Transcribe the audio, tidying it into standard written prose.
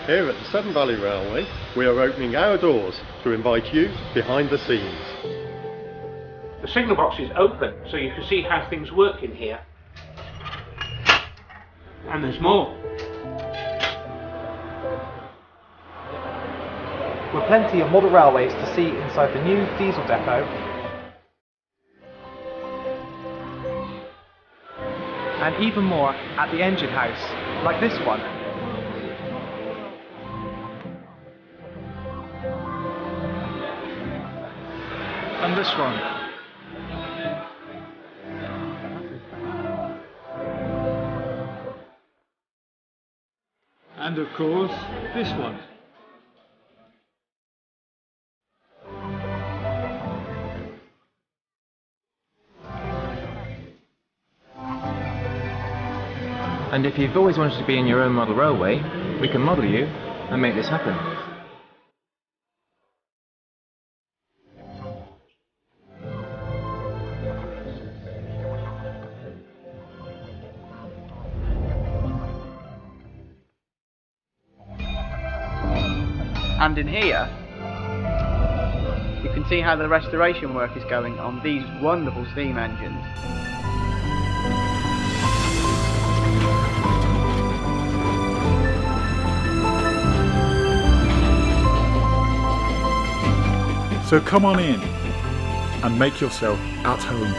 Here at the Severn Valley Railway, we are opening our doors to invite you behind the scenes. The signal box is open, so you can see how things work in here. And there's more. With plenty of model railways to see inside the new diesel depot, and even more at the engine house, like this one. And this one. And of course, this one. And if you've always wanted to be in your own model railway, we can model you and make this happen. And in here, you can see how the restoration work is going on these wonderful steam engines. So come on in and make yourself at home.